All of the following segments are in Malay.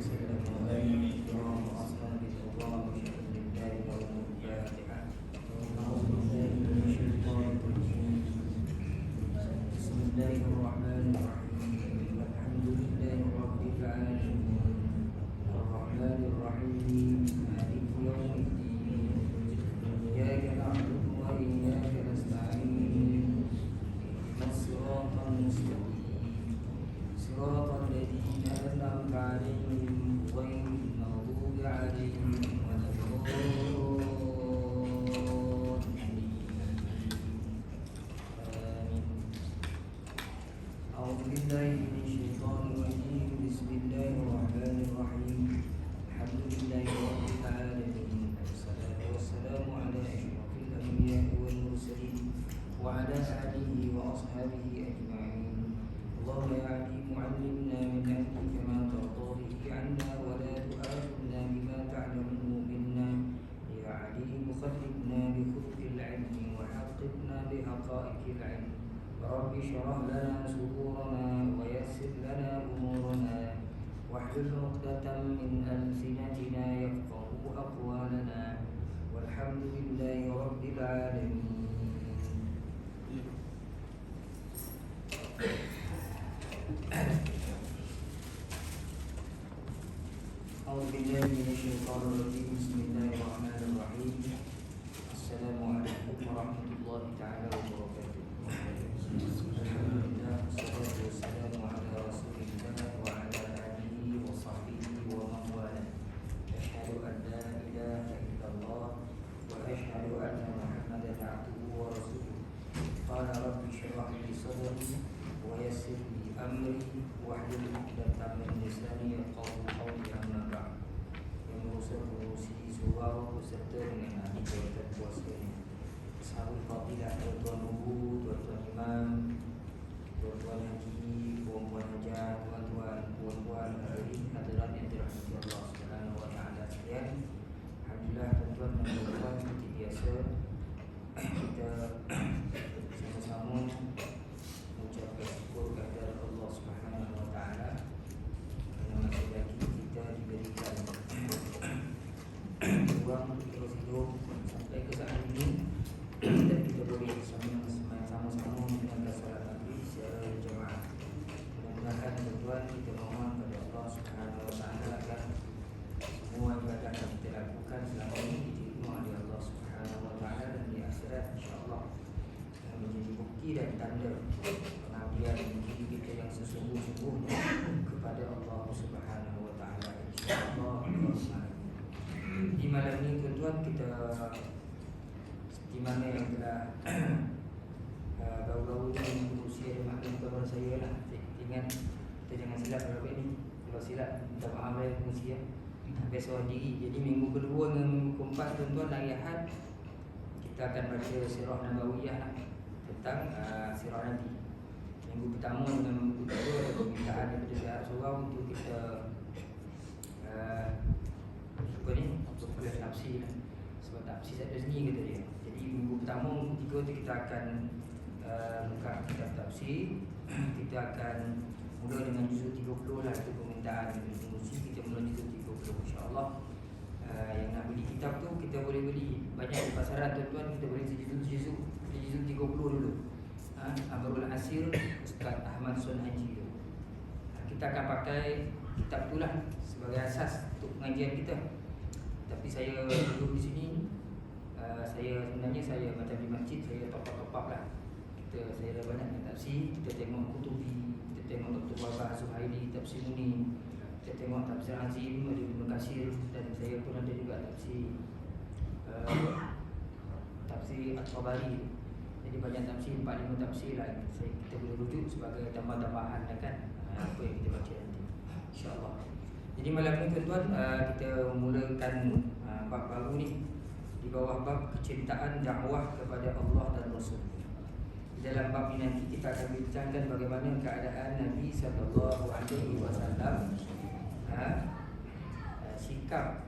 وسلم وبارك الكرام واصحاب الرضوان بشكر الله والفاتحه. اعوذ بالله من الشيطان الرجيم. بسم الله الرحمن الرحيم. الحمد لله رب العالمين الرحمن الرحيم مالك يوم الدين اياك نعبد واياك نستعين اهدنا الصراط المستقيم صراط الذين أنعمت عليهم غير المغضوب عليهم ولا الضالين. آمين. أعوذ بالله من الشيطان الرجيم. بسم الله الرحمن الرحيم. الحمد لله رب العالمين والصلاة والسلام على أشرف الأنبياء والمرسلين وعلى آله وأصحابه أجمعين. اللهم يا عليم علمنا من علمك ما ترضى به عنا ولا تؤاخذنا بما تعلمه منا. يا عليم خلقنا بخلق العلم وحققنا بحقائق العلم. رب اشرح لنا صدورنا ويسر لنا أمورنا واحلل عقدة من ألسنتنا يفقه أقوالنا والحمد لله رب العالمين. أعوذ بالله من الشيطان الرجيم. بسم الله الرحمن الرحيم. السلام عليكم ورحمة الله تعالى وبركاته. الحمد لله والصلاة والسلام على رسول الله وعلى آله وصحبه ومن والاه. أشهد أن لا إله إلا الله وأشهد أن محمدا عبده ورسوله. قال رب اشرح لي صدري ويسر لي أمري واحلل عقدة من لساني يفقهوا قولي. أما بعد. Yang mengurusi surau beserta dengan ahli jawatan kuasanya, sahabat fadilah, tuan-tuan guru, tuan-tuan imam, tuan-tuan haji, puan-puan hajat, tuan-tuan, puan-puan hadirin hadirat yang dirahmati Allah Subhanahu wa taala sekalian. Alhamdulillah tuan-tuan dan puan-puan, seperti biasa kita sama-sama mengucapkan syukur kepada Allah Subhanahu wa taala kerana masih lagi kita diberikan ruang untuk terus hidup sampai ke saat ini dan kita boleh sama-sama menjalankan solat maghrib secara berjemaah. Mudah-mudahan tuan-tuan kita mohon kepada Allah Subhanahu wa taala agar semua ibadah yang kita lakukan selama ini diterima oleh Allah Subhanahu wa taala dan di akhirat insya-Allah menjadi bukti dan tanda pengabdian diri kita yang sesungguh-sungguhnya kepada Allah Subhanahu wa taala insya-Allah. Di malam ini tuan-tuan kita seperti mana yang telah baru-baru ini berusia ada maklum kepada saya lah. Ingat kita jangan silap berapa ini. Kalau silap minta maaf lah fungsi ya. Habis seorang diri. Jadi minggu kedua dengan minggu keempat tuan-tuan hari Ahad kita akan baca Sirah Nabawiyah lah, tentang Sirah Nabi. Minggu pertama dengan minggu kedua ada permintaan daripada pihak surau untuk kita apa ni, kelas tafsir lah. Sebab tafsir ada seni kata dia. Jadi minggu pertama, minggu ketiga tu kita akan buka kitab tafsir. Kita akan mula dengan juzuk 30 lah. Itu permintaan dari pengurusi. Kita mula juzuk 30 insyaAllah. Yang nak beli kitab tu kita boleh beli banyak di pasaran tuan-tuan. Kita boleh juzuk 30 dulu. Abarul Asir Ustaz Ahmad Sun Haji tu. Kita akan pakai kitab tu lah sebagai asas untuk pengajian kita. Tapi saya duduk di sini, saya macam di masjid, saya top-up lah. Saya dah banyak yang tafsir. Kita tengok Qutubi, kita tengok Dr. Wabah Zuhaili, tafsir Muni, kita tengok tafsir Azim, ada Ibn Kasir, dan saya pun ada juga tafsir At-Tabari. Jadi banyak tafsir, 4-5 tafsir lah kita boleh rujuk sebagai tambah-tambahan kan apa yang kita baca nanti insyaAllah. Jadi malam ni tuan-tuan kita mulakan bab baru ni di bawah bab kecintaan dakwah kepada Allah dan Rasul. Di dalam bab ini nanti kita akan bincangkan bagaimana keadaan Nabi SAW, sikap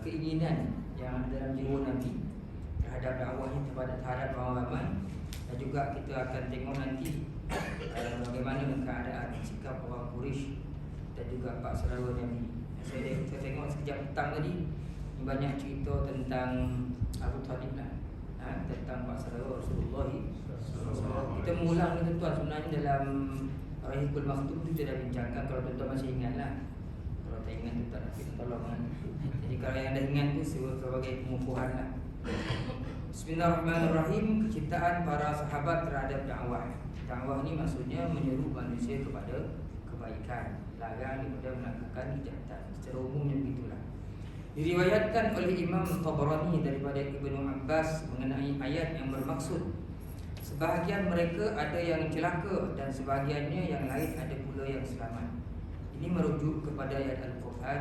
keinginan yang ada dalam jiwa Nabi terhadap dakwahnya terhadap orang ramai, dan juga kita akan tengok nanti bagaimana keadaan sikap orang Quraisy dan juga Pak Saudara Nabi. Saya tengok sekejap petang tadi banyak cerita tentang Abu Talib lah, tentang Pak Saudara Rasulullah. Kita mengulang ni tuan-tuan, sebenarnya dalam Rahikul Maktum tu kita dah bincangkan. Kalau tuan-tuan masih ingat lah, kalau tak ingat tu tak dapat tolong kan. Jadi kalau yang dah ingat tu sebagai pengukuhan lah. Bismillahirrahmanirrahim. Kecintaan para sahabat terhadap dakwah. Dakwah ni maksudnya menyeru manusia kepada kebaikan, larang daripada melakukan kejahatan. Secara umumnya begitulah. Diriwayatkan oleh Imam Tabrani daripada Ibnu Abbas mengenai ayat yang bermaksud, sebahagian mereka ada yang celaka dan sebahagiannya yang lain ada pula yang selamat. Ini merujuk kepada ayat Al-Quran,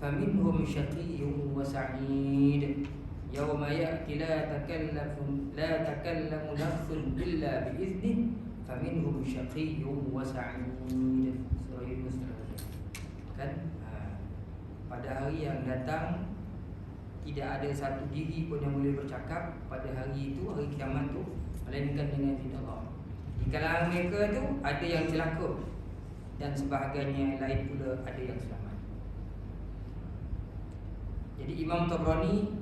faminhum syaqiyyun wa sa'id. Yawma ya'ti la takallamu nafsun illa biiznih, faminhum syaqiyyun wa sa'id. Surah Yunus kan? Pada hari yang datang tidak ada satu diri pun yang boleh bercakap pada hari itu, hari kiamat tu, melainkan dengan izin Allah. Di kalangan mereka tu ada yang celaka dan sebahagiannya lain pula ada yang selamat. Jadi Imam Tabrani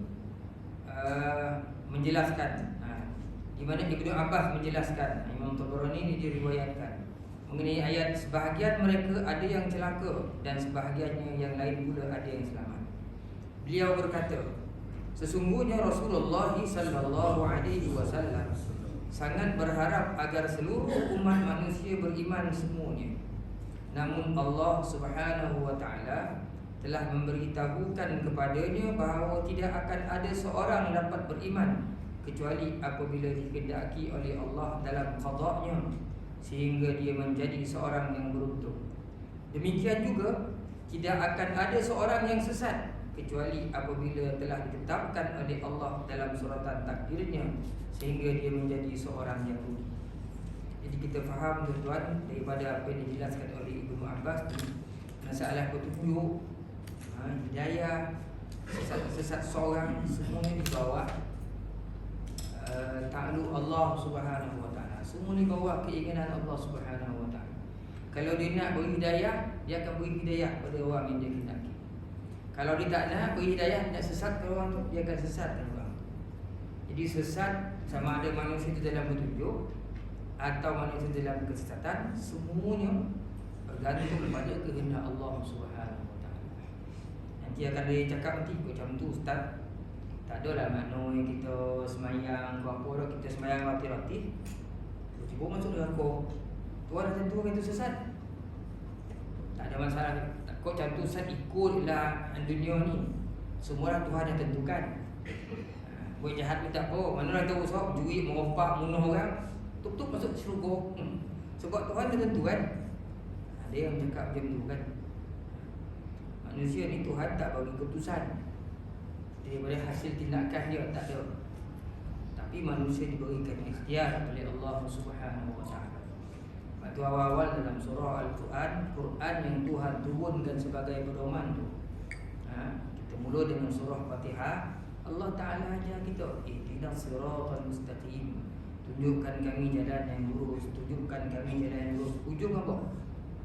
menjelaskan, di mana Ibnu Abbas menjelaskan, Imam Tabrani ini diriwayatkan mengenai ayat sebahagian mereka ada yang celaka dan sebahagiannya yang lain pula ada yang selamat. Beliau berkata, sesungguhnya Rasulullah sallallahu alaihi wasallam sangat berharap agar seluruh umat manusia beriman semuanya. Namun Allah Subhanahu wa taala telah memberitahukan kepadanya bahawa tidak akan ada seorang dapat beriman kecuali apabila dikehendaki oleh Allah dalam qada'nya, sehingga dia menjadi seorang yang beruntung. Demikian juga tidak akan ada seorang yang sesat kecuali apabila telah ditetapkan oleh Allah dalam suratan takdirnya, sehingga dia menjadi seorang yang rugi. Jadi kita faham tuan-tuan daripada apa yang dijelaskan oleh Ibnu Abbas, masalah petunjuk, hidayah, sesat seorang, semuanya di bawah ta'alluq Allah Subhanahu wa taala. Semua di bawah keinginan Allah Subhanahu wa taala. Kalau dia nak beri hidayah, dia akan beri hidayah pada orang yang dia kehendaki. Kalau dia tak nak beri hidayah, nak sesatkan orang tu, dia akan sesatkan orang. Jadi sesat sama ada manusia itu dalam petunjuk atau manusia dalam kesesatan, semuanya bergantung kepada kehendak Allah Subhanahu wa taala. Nanti akan dia cakap nanti macam tu ustaz, tak adalah maknanya kita semayang apa dah, kita semayang rati-rati tiba-tiba masuk dalam Tuhan dah tentu itu sesat. Tak ada masalah. Kau macam tu Ustaz, ikutlah dunia ni, semua Tuhan dah tentukan. Buat jahat pun tak apa, mana orang tahu sebab juri, merompak, bunuh orang, tuk-tuk masuk syurga. Sebab Tuhan dah tentukan. Ada yang cakap macam tu kan. Manusia ni Tuhan tak bagi keputusan daripada hasil tindakan dia, tak ada. Tapi manusia diberikan ikhtiar oleh Allah Subhanahu wa taala. Waktu awal-awal dalam surah Al-Quran, Quran yang Tuhan turunkan sebagai pedoman tu, kita mula dengan surah Fatihah. Allah Ta'ala ajar kita, ihdinas siratal mustaqim, tunjukkan kami jalan yang lurus, tunjukkan kami jalan yang lurus. Ujung apa?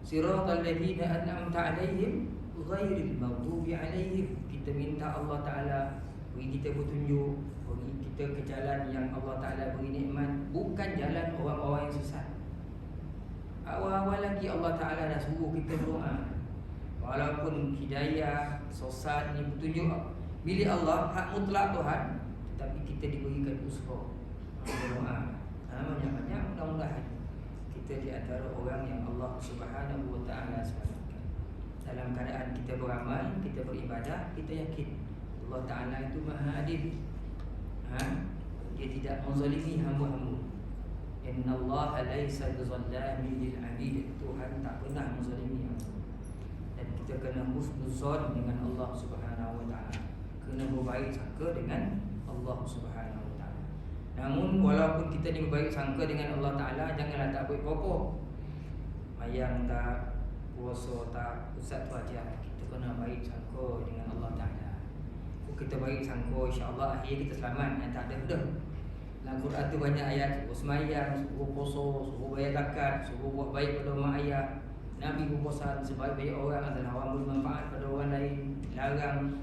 Siratal ladzina an'amta 'alaihim ghairil maghdubi 'alaihim. Kita minta Allah Ta'ala beri kita petunjuk, beri kita ke jalan yang Allah Ta'ala beri nikmat, bukan jalan orang-orang yang sesat. Awal-awal lagi Allah Ta'ala dah suruh kita berdoa. Walaupun hidayah, sesat ni petunjuk milik Allah, hak mutlak Tuhan, tetapi kita diberikan usaha berdoa. Banyak-banyak, mudah-mudahan kita di antara orang yang Allah Subhanahu wa taala selamatkan. Dalam keadaan kita beramal, kita beribadah, kita yakin Allah Ta'ala itu Maha Adil. Dia tidak menzalimi hamba-hamba. Innallaha laisa bizallamin lil 'abid. Tuhan tak pernah menzalimi hamba. Dan kita kena husnuzon dengan Allah Subhanahu wa taala. Kena berbaik sangka dengan Allah Subhanahu wa taala. Namun walaupun kita ni berbaik sangka dengan Allah Ta'ala, janganlah tak buat apa-apa. Mayang tak, puasa tak, ustaz tu ajar. Kita kena baik sangka dengan Allah Ta'ala. Kita baik sangka, insya-Allah akhir kita selamat. Tak ada dah. Dalam Quran tu banyak ayat, suruh semayang, suruh puasa, suruh bayar zakat, suruh buat baik pada mak ayah. Nabi berpesan sebaik-baik orang adalah orang bermanfaat pada orang lain, larang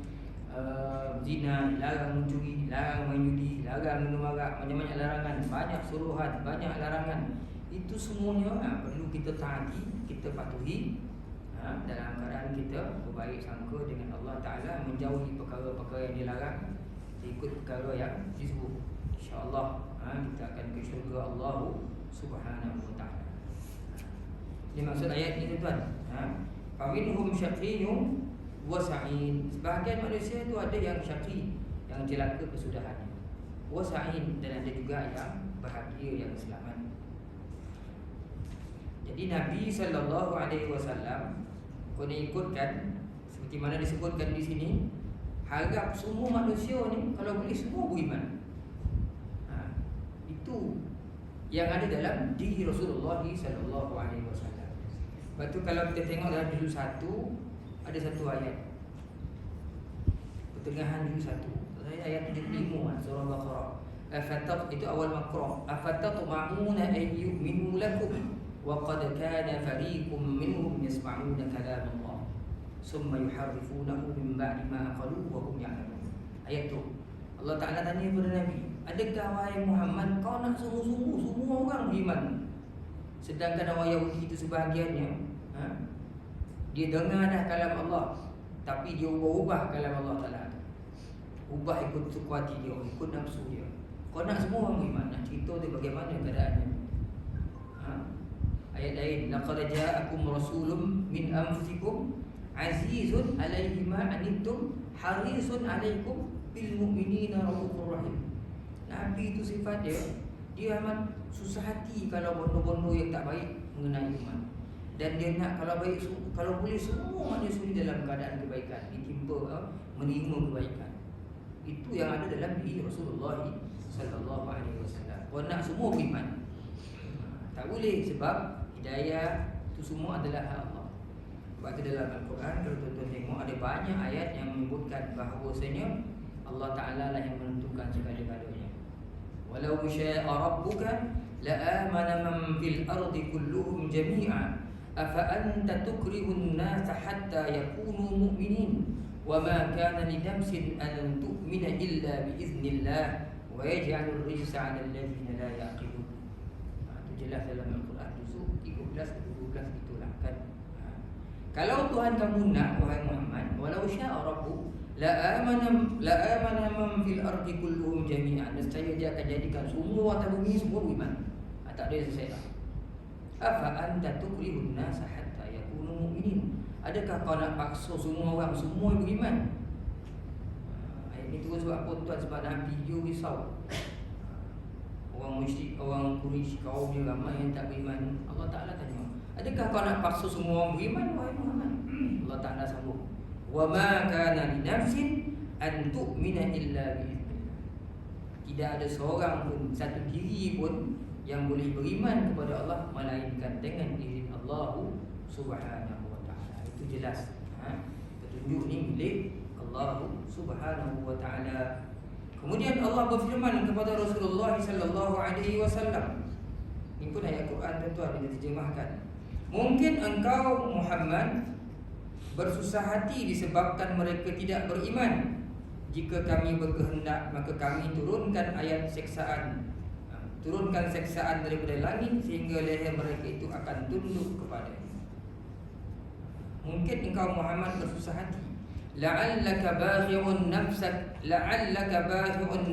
zina, larang mencuri, larang main judi, larang minum arak, banyak-banyak larangan, banyak suruhan, banyak larangan. Itu semuanya perlu kita taati, kita patuhi dalam keadaan kita berbaik sangka dengan Allah Ta'ala, menjauhi perkara-perkara yang dilarang, ikut perkara yang disuruh. InsyaAllah kita akan ke syurga Allah Subhanahu Wa Ta'ala. Ini maksud ayat ini tuan. Faminhum syaqiyyun wa sa'id. Sebahagian manusia itu ada yang syaqi, yang celaka kesudahannya, wa sa'id, dan ada juga yang bahagia, yang selamat. Jadi Nabi SAW kena ikutkan seperti mana disebutkan di sini, harap semua manusia ni kalau boleh semua beriman. Itu yang ada dalam diri Rasulullah SAW. Lepas tu kalau kita tengok dalam juzuk 1 ada satu ayat, pertengahan juzuk 1, ayat 75 surah Baqarah. Itu awal Baqarah. Afatatma'una an yu'minu lakum wa qad kana fariqum minhum yasma'una kalam Allah summa yuharrifunahu min ba'di ma aqaluhu wa hum ya'lamun. Ayat tu Allah Ta'ala tanya kepada Nabi, adakah wahai Muhammad kau nak sungguh-sungguh semua orang beriman, sedangkan orang Yahudi itu sebahagiannya dia dengar dah kalam Allah, tapi dia ubah kalam Allah Ta'ala, ubah ikut suka hati dia, ikut nafsu dia. Kau nak semua orang beriman, nak cerita dia bagaimana keadaannya. Ayat lain, laqad ja'akum rasulun min anfusikum azizun 'alaihi ma 'anittum harisun 'alaikum bil mu'minina raufur rahim. Nabi itu sifat dia amat susah hati kalau bondo-bondo yang tak baik mengenai iman, dan dia nak kalau baik, kalau boleh semua manusia dalam keadaan kebaikan, ditimpa menerima kebaikan. Itu yang ada dalam diri Rasulullah sallallahu alaihi wasallam. Kau nak semua beriman, tak boleh, sebab hidayah itu semua adalah hak Allah. Sebab itu dalam Al-Quran kalau tuan-tuan tengok ada banyak ayat yang menyebutkan bahawasanya Allah Ta'ala lah yang menentukan segala-galanya. Walau syaa rabbuka la'amana man fil ardi kulluhum jami'a afa anta tukrihun nasa hatta yakunu mu'minin wa ma kana li nafsin an tu'mina illa bi iznillah wa yaj'alur rijsa 'alal ladzina la yaqilun. Itu jelas dalam Al-Quran juzuk 13-12 itulah kan. Kalau Tuhan kamu nak wahai Muhammad, walau syaa rabbuk la amana man fil ardi kulluhum jami'an, nescaya dia akan jadikan semua atas bumi semua beriman. Tak ada selesai dah. Afa anta tukrihun nasa hatta yakunu mu'minin. Adakah kau nak paksa semua orang semua beriman? Ayat ni terus sebab apa tuan? Sebab Nabi dia risau. Orang musyrik, orang Quraisy, kaum dia ramai yang tak beriman. Allah Ta'ala tanya, adakah kau nak paksa semua orang beriman wahai Muhammad? Allah Ta'ala sambung, wa ma kana li nafsin an tu'mina illa bi idznillah. Tidak ada seorang pun, satu diri pun yang boleh beriman kepada Allah melainkan dengan izin Allah Subhanahu Wa Ta'ala. Itu jelas. Petunjuk ni milik Allah Subhanahu Wa Ta'ala. Kemudian Allah berfirman kepada Rasulullah sallallahu alaihi wasallam. Ini pun ayat Quran tuan-tuan yang diterjemahkan. Mungkin engkau Muhammad bersusah hati disebabkan mereka tidak beriman. Jika kami berkehendak, maka kami turunkan ayat seksaan, turunkan seksaan daripada langit sehingga leher mereka itu akan tunduk kepadanya. Mungkin engkau Muhammad bersusah hati, la'allaka baghi'un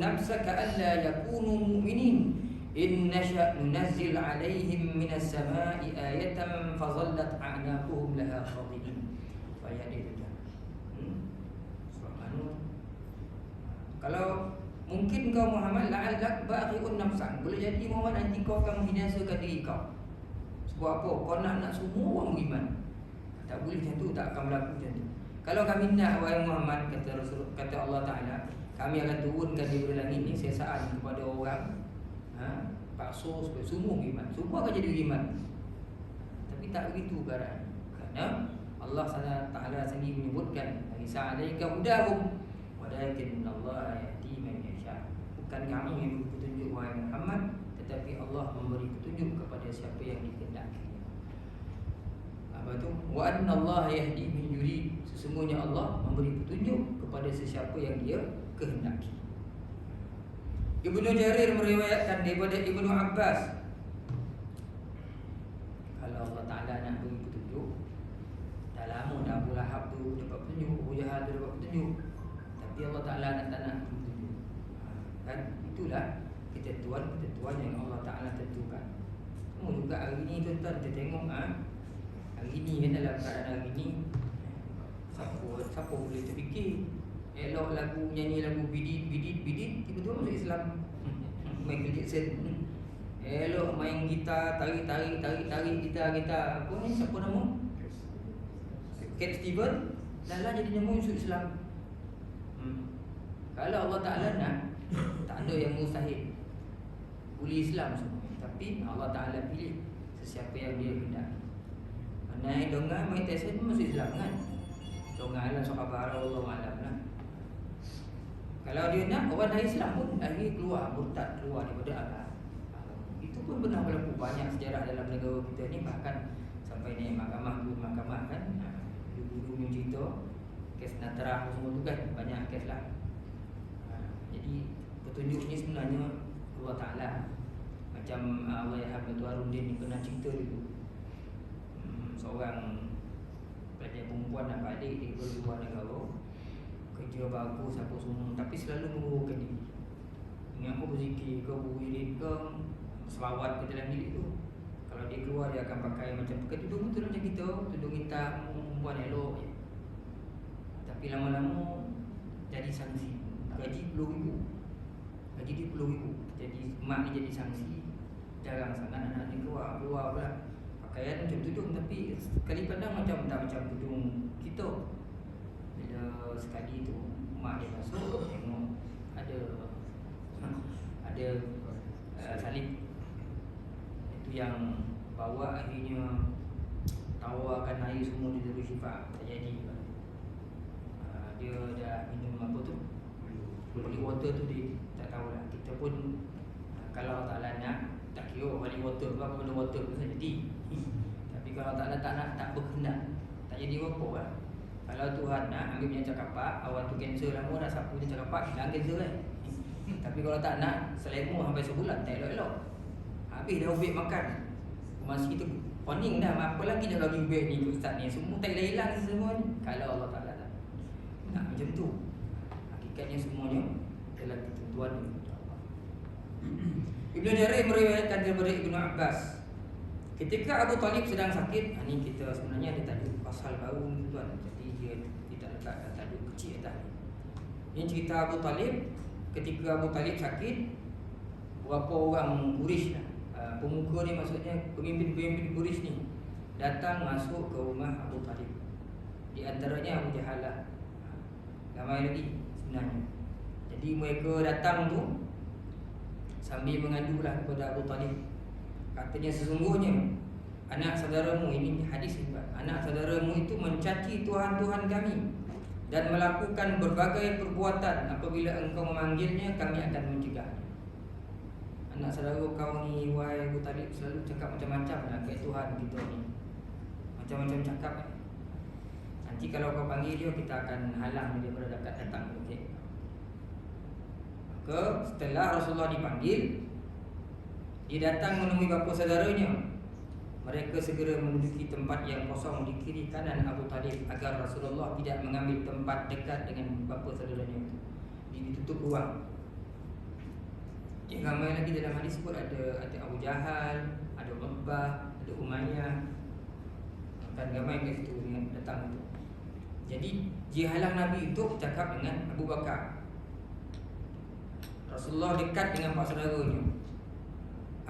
nafsaka alla yakunu mu'minin in nasha' nunazzil 'alaihim minas sama'i ayatan fadhallat a'naquhum laha khadi'in. Ayat itu dah. Kalau mungkin kau Muhammad la'allak baghi'un nafsak, boleh jadi Muhammad nanti kau akan membinasakan diri kau. Sebab apa? Kau nak semua orang beriman. Tak boleh macam tu, tak akan berlaku macam tu. Kalau kami nak wahai Muhammad, kata Allah Ta'ala, kami akan turunkan daripada langit ni sesaan kepada orang, paksa supaya semua beriman, semua akan jadi beriman. Tapi tak begitu keadaan. Kerana Allah Ta'ala sendiri menyebutkan, Laisa 'alaika hudahum walakin Allah yahdi man yasha. Bukan kamu yang memberi petunjuk wahai Muhammad, tetapi Allah memberi petunjuk kepada siapa yang dikehendaki. Apa tu? Wa anna Allah yahdi man yurid. Sesungguhnya Allah memberi petunjuk kepada sesiapa yang Dia kehendaki. Ibnu Jarir meriwayatkan daripada Ibnu Abbas, kalau Allah Ta'ala nak beri petunjuk, dah lama dah Abu Lahab tu dapat petunjuk, Abu Jahal tu dapat petunjuk, tapi Allah Ta'ala tak nak petunjuk. Kan? Itulah ketentuan yang Allah Ta'ala tentukan. Semua juga hari ni tuan-tuan, kita tengok hari ni kan, dalam keadaan hari ni, siapa boleh terfikir elok lagu, nyanyi lagu bidit, tiba-tiba masuk Islam. Michael Jackson elok main gitar, tarik gitar, apa ni, siapa nama? Cat Steven, dah jadi nama masuk Islam. Kalau Allah Ta'ala nak, tak ada yang mustahil, boleh Islam semua. Tapi Allah Ta'ala pilih sesiapa yang Dia kehendaki. Naik dongan, main Tyson pun masuk Islam kan. Dongan lah, sahabat Allah Alam lah. Kalau dia nak, orang dari Islam pun akhirnya keluar, murtad, keluar daripada agama. Itu pun pernah berlaku banyak sejarah dalam negara kita ni. Bahkan sampai naik mahkamah kan. Dulu punya cerita kes Natrah semua tu kan, banyak kes lah. Jadi petunjuk ni sebenarnya Allah Ta'ala. Macam Allahyarham Datuk Harudin ni pernah cerita dulu. Seorang pelajar perempuan dan balik di luar negara, kerja bagus apa semua, tapi selalu mengurungkan diri. Ingat apa berzikir ke, berwirid ke, selawat ke dalam bilik tu. Kalau dia keluar, dia akan pakai macam pakai tudung tu macam kita, tudung hitam, perempuan elok je. Tapi lama-lama jadi sanksi. Gaji RM10,000. Gaji dia RM10,000. Jadi mak ni jadi sanksi. Jarang sangat anak ni keluar pula. Pakaian macam tudung, tapi sekali pandang macam tak macam tudung kita. Bila sekali tu mak dia masuk, tengok ada salib. Itu yang bawa akhirnya tawarkan air semua dia terus sifat. Tak jadi. Dia dah minum apa tu, holy water tu dia tak tahulah. Kita pun kalau Allah Ta'ala nak, tak kira holy water ke apa benda water tu saja jadi. Tapi kalau Allah Ta'ala tak nak, tak berkehendak, tak jadi apa lah. Kalau Tuhan nak ambil penyakit kapak, awal tu kanser lama dah sapu penyakit kapak, hilang kanser kan. Tapi kalau tak nak, selemo sampai sebulan, tak elok-elok. Habis dah ubik makan, masa kita warning dah, apa lagi dah bagi ubik ni ustaz ni, semua tak hilang semua ni. Kalau Allah Ta'ala tak nak macam tu, hakikatnya semuanya adalah ketentuan Allah. Ibnu Jarir meriwayatkan daripada Ibnu Abbas, ketika Abu Talib sedang sakit. Ini kita sebenarnya ada tajuk pasal baru tuan, jadi dia tidak letakkan tajuk kecil dah. Ini cerita Abu Talib. Ketika Abu Talib sakit, beberapa orang Quraisy lah, pemuka ni, maksudnya pemimpin Quraisy ni, datang masuk ke rumah Abu Talib. Di antaranya Abu Jahal lah, ramai lagi sebenarnya. Jadi mereka datang tu sambil mengadulah kepada Abu Talib. Katanya, sesungguhnya anak saudaramu, ini hadis juga, anak saudaramu itu mencaci Tuhan-Tuhan kami dan melakukan berbagai perbuatan. Apabila engkau memanggilnya, kami akan mencegahnya. Anak saudara kau ni, wahai Abu Talib, selalu cakap macam-macam lah kat Tuhan kita ni, macam-macam cakap. Nanti kalau kau panggil dia, kita akan halang dia daripada dekat datang. Okay. Maka setelah Rasulullah dipanggil, dia datang menemui bapa saudaranya. Mereka segera menduduki tempat yang kosong di kiri kanan Abu Talib, agar Rasulullah tidak mengambil tempat dekat dengan bapa saudaranya itu. Ditutup ruang. Yang ramai lagi dalam hadis sebut ada Abu Jahal, ada Uqbah, ada Umayyah. Kan ramai ke situ dengan datang itu. Jadi dihalang Nabi itu bercakap dengan Abu Bakar. Rasulullah dekat dengan pak saudaranya.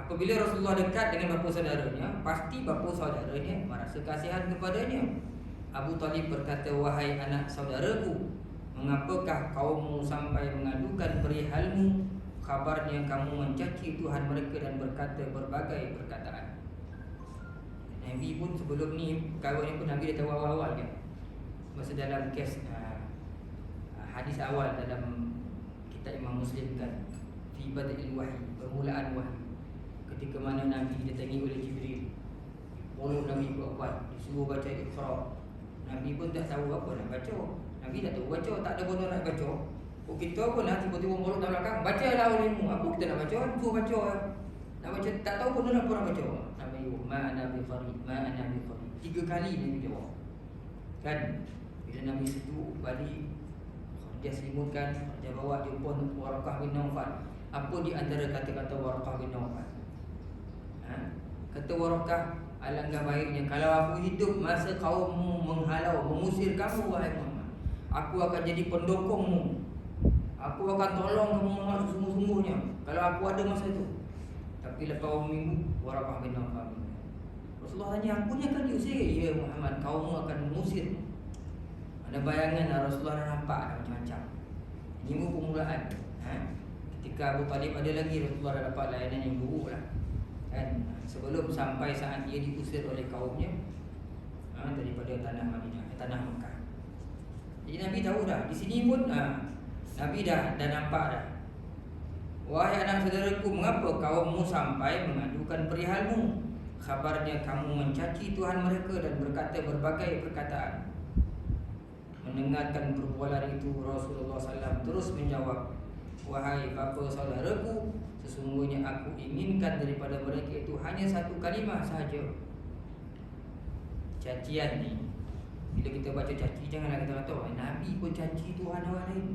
Apabila Rasulullah dekat dengan bapa saudaranya, pasti bapa saudaranya merasa kasihan kepadanya. Abu Talib berkata, wahai anak saudaraku, mengapakah kaummu sampai mengadukan perihalmu? Kabarnya kamu mencaci Tuhan mereka dan berkata berbagai perkataan. Nabi pun sebelum ni, perkara ni pun Nabi dah tahu awal-awal kan. Masa dalam kes hadis awal dalam kitab Imam Muslim kan, fi badil wahyi, permulaan wahyi, ketika mana Nabi didatangi oleh Jibril, mulut Nabi kuat-kuat, disuruh baca Iqra. Nabi pun tak tahu apa nak baca. Nabi tak tahu baca, tak ada benda nak baca. Kita pun lah tiba-tiba mulut dalam belakang, bacalah olehmu. Apa kita nak baca? Suruh baca. Nak baca tak tahu pun apa nak baca. Nabi ma'ana bi qari, ma'ana bi qari. 3 kali Nabi jawab. Kan? Bila Nabi setu balik, dia selimutkan, dia bawa jumpa Waraqah bin Nawfal. Apa di antara kata-kata Waraqah bin Nawfal? Kata Waraqah, alangkah baiknya kalau aku hidup masa kaummu menghalau, mengusir kamu wahai Muhammad, aku akan jadi pendukungmu. Aku akan tolong kamu Muhammad sesungguh-sungguhnya kalau aku ada masa itu. Tapi lepas minggu Waraqah bin Nawfal, Rasulullah tanya, aku ni akan diusir? Ya Muhammad, kaummu akan mengusir. Ada bayangan Rasulullah dah nampak macam-macam. Ini permulaan. Ketika Abu Talib ada lagi, Rasulullah dah dapat layanan yang buruk lah. Kan? Sebelum sampai saat dia diusir oleh kaumnya daripada tanah Madinah, tanah Mekah. Jadi Nabi tahu dah. Di sini pun Nabi dah nampak dah. Wahai anak saudaraku, mengapa kaummu sampai mengadukan perihalmu? Khabarnya kamu mencaci Tuhan mereka dan berkata berbagai perkataan. Mendengarkan perbualan itu, Rasulullah SAW terus menjawab, wahai bapa saudaraku, sesungguhnya aku inginkan daripada mereka itu hanya satu kalimah sahaja. Cacian ni, bila kita baca caci, janganlah kita kata Nabi pun caci Tuhan orang lain.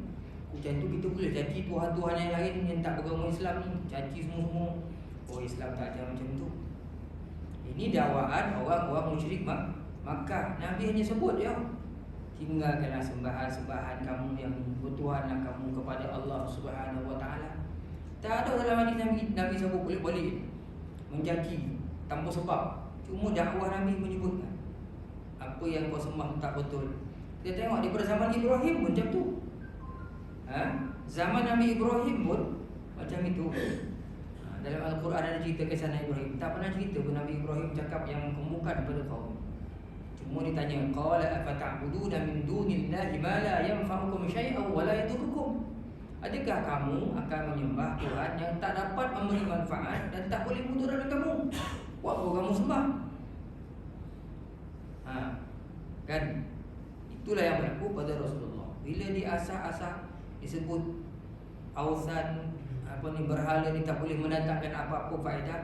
Macam tu kita boleh caci Tuhan-Tuhan yang lain yang tak beragama Islam ni, caci semua-semua. Oh, Islam tak ajar macam tu. Ini dakwaan orang-orang musyrik Makkah. Nabi hanya sebut je, tinggalkanlah sembahan-sembahan kamu yang bertuhanlah kamu kepada Allah Subhanahu Wa Taala. Tak ada dalam hadis Nabi sebut boleh mencaci tanpa sebab. Cuma dakwah Nabi menyebutkan apa yang kau sembah tak betul. Kita tengok di zaman Ibrahim pun macam tu. Zaman Nabi Ibrahim pun macam itu. Dalam Al-Quran ada cerita kisah Nabi Ibrahim. Tak pernah cerita pun Nabi Ibrahim cakap yang kemukan pada kaum. Cuma ditanya, qala afata'buduna min dunillahi ma la yanfa'ukum syai'an wa la yadurrukum. Adakah kamu akan menyembah Tuhan yang tak dapat memberi manfaat dan tak boleh mudarat kamu? Buat apa kamu sembah? Kan? Itulah yang berlaku pada Rasulullah. Bila diasah-asah disebut awsan berhala ni tak boleh mendatangkan apa-apa faedah,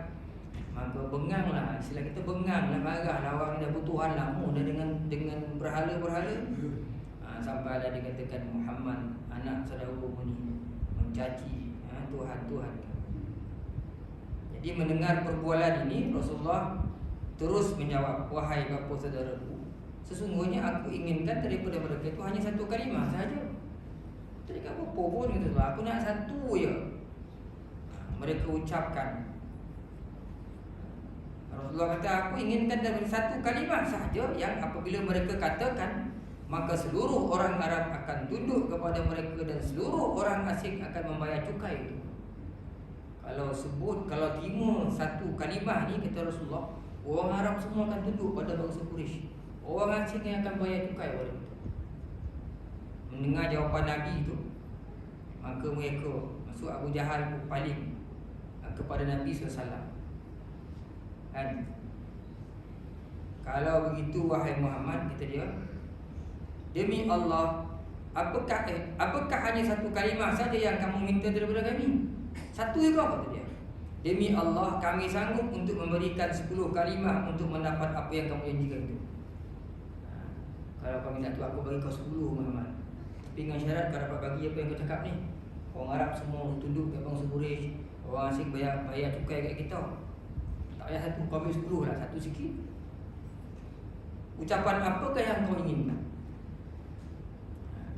maka benganglah, istilah kita benganglah, marahlah orang dah bertuhan lama dah dengan berhala-berhala. Sampailah dikatakan Muhammad anak saudaramu ni mencaci Tuhan-Tuhan. Jadi mendengar perbualan ini, Rasulullah terus menjawab, wahai bapa saudaraku, sesungguhnya aku inginkan daripada mereka itu hanya satu kalimah sahaja. Tadi apa pun gitu, aku nak satu je mereka ucapkan. Rasulullah kata, aku inginkan dari satu kalimah sahaja yang apabila mereka katakan, maka seluruh orang Arab akan tunduk kepada mereka dan seluruh orang asing akan membayar cukai itu. Kalau terima satu kalimah ni, kata Rasulullah, orang Arab semua akan tunduk pada bangsa Quraisy. Orang asing yang akan bayar cukai pada itu. Mendengar jawapan Nabi itu, maka mereka, maksud Abu Jahal pun paling kepada Nabi SAW. Kan? Kalau begitu wahai Muhammad, kata dia, demi Allah, apakah hanya satu kalimah saja yang kamu minta daripada kami? Satu je kau, kata dia. Demi Allah, kami sanggup untuk memberikan 10 kalimah untuk mendapat apa yang kamu janjikan itu. Kalau kau minta tu, aku bagi kau 10 Muhammad, tapi dengan syarat kau dapat bagi apa yang kau cakap ni. Orang Arab semua tunduk kat bangsa Quraisy, orang asing bayar cukai kat kita. Tak payah satu, kau ambil 10 lah, satu sikit. Ucapan apakah yang kau inginkan?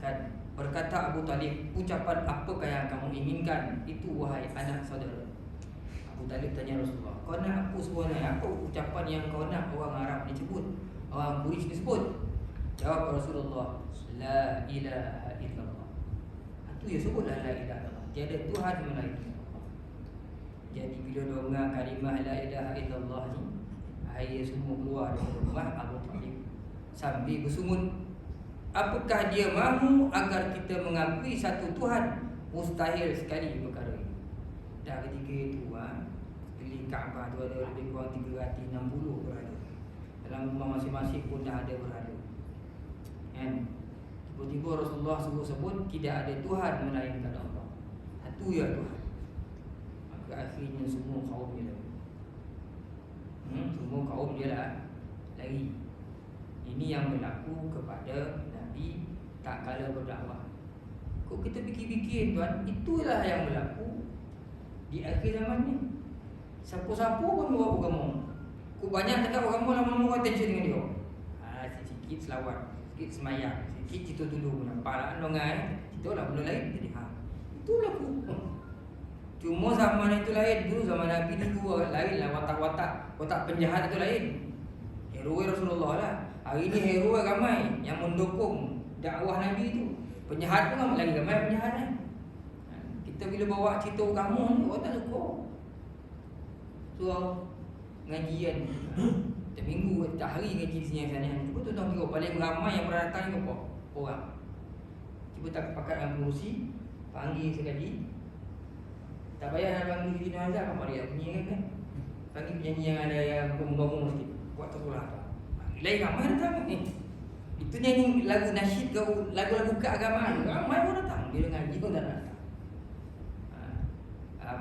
Kan? Berkata Abu Talib, ucapan apakah yang kamu inginkan? Itu wahai anak saudara. Abu Talib tanya Rasulullah, kau nak apa sebenarnya? Apa ucapan yang kau nak orang Arab ni sebut, orang Quraisy ni sebut? Jawab Rasulullah, la ilaha illallah. Itu ya, sebutlah la ilaha illallah. Tiada Tuhan melainkan Allah. Jadi bila dengar kalimah la ilaha illallah ni, air semua keluar dari rumah Abu Talib sambil bersungut. Apakah dia mahu agar kita mengakui satu Tuhan? Mustahil sekali perkara ini. Dah ketika itu, di Kaabah tu ada lebih kurang 360 berhala. Dalam rumah masing-masing pun dah ada berhala. Kan? Tiba-tiba Rasulullah sebut tidak ada Tuhan melainkan Allah. Satu ya Tuhan. Maka akhirnya semua kaum dia lari. Semua kaum dia lah lari. Ini yang berlaku kepada Nabi tak kala berdakwah. Kok kita fikir-fikir tuan, itulah yang berlaku di akhir zaman ni. Siapa-siapa pun buat agama. Kok banyak cakap agama lama-lama attention dengan dia. Sikit selawat, sikit semayang, sikit cerita dulu nampak longan. Cerita lah benda lain jadi itulah aku. Cuma zaman itu lain. Dulu zaman Nabi dulu lain lah. Watak penjahat itu lain. Hero Rasulullah lah. Hari ni hero ramai yang mendukung dakwah Nabi tu. Penjahat pun lagi ramai penjahat kan. Kita bila bawa cerita kamu ni, orang tak suka. So ngaji kan, setiap minggu, setiap hari ngaji di sini sana. Cuba tuan-tuan kira paling ramai yang pernah datang ni berapa orang. Cuba tak pakat dengan pengurusi, panggil sekali. Tak payah nak panggil Dina Azhar, apa dia punya kan. Panggil penyanyi yang ada yang bangun-bangun sikit, buat terpulang. Lain ramai datang ni. Itu nyanyi lagu nasyid ke lagu-lagu keagamaan. Ramai pun datang. Bila ngaji pun tak datang.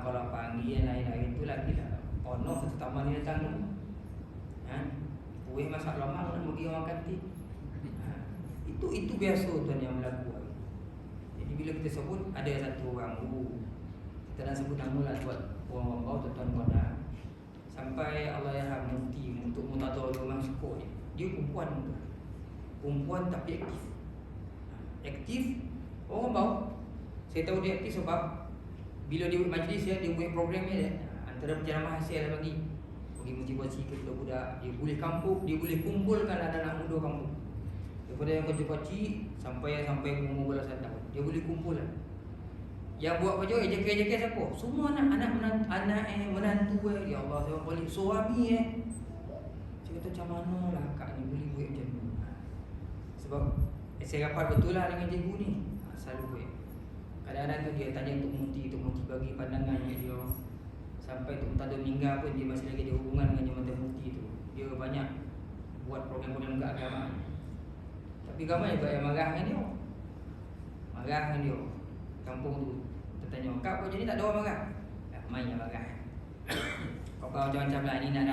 Kalau panggil yang lain-lain tu lagi lah. Ono satu taman ni datang tu. Kuih masak lemang nak bagi orang kantin. Itu biasa tuan yang berlaku. Jadi bila kita sebut ada satu orang kita nak sebut nama lah buat orang bau tuan-tuan pada. Sampai Allah Yarham Mufti untuk Muntadhar Ulama Syukur ni. Dia perempuan tapi aktif. Orang bau. Saya tahu dia aktif sebab bila dia buat majlis dia buat program dia antara penceramah hasil bagi motivasi ke budak-budak. Dia boleh kumpulkan anak-anak muda kampung. Daripada yang kecil-kecil sampai umur belasan tahun. Dia boleh kumpul lah. Yang buat kerja JK siapa? Semua anak menantu ya Allah, saya balik suami Saya kata macam mana lah kak ni boleh buat macam ni. Sebab saya rapat betul lah dengan cikgu ni. Selalu buat. Kadang-kadang tu dia tanya Tok Mufti bagi pandangannya dia. Sampai Tok Muntadhar meninggal pun dia masih lagi ada hubungan dengan Jabatan Mufti tu. Dia banyak buat program-program keagamaan. Tapi ramai juga yang marah dengan dia. Kampung tu tanya, kak kau jadi tak ada orang marah? Main yang marah. Kau macam-macam lah ni nak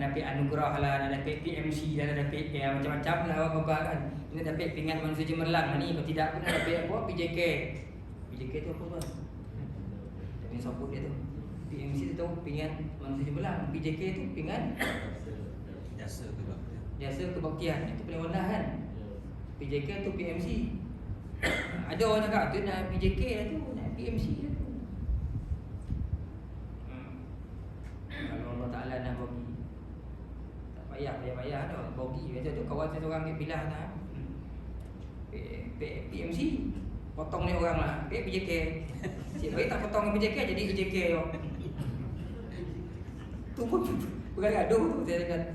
dapat anugerah lah, nak dapat PMC lah, nak dapat macam-macam lah orang kau kan. Ini dapat pingat manusia cemerlang lah ni. Kalau tidak pun nak dapat apa? PJK tu apa tuan? Tapi sebut dia tu. PMC tu tahu pingat manusia cemerlang. PJK tu pingat jasa kebaktian. Itu paling rendah kan. PJK tu PMC. Ada orang cakap tu nak PJK lah tu, nak PMC lah tu. Kalau Allah Ta'ala nak bagi, tak payah dah bagi. Biasa tu kawan saya seorang dia pilah tak PMC, potong ni orang lah PJK. Cik baik tak potong PJK jadi PJK yo. Tu pun bergaduh tu saya cakap.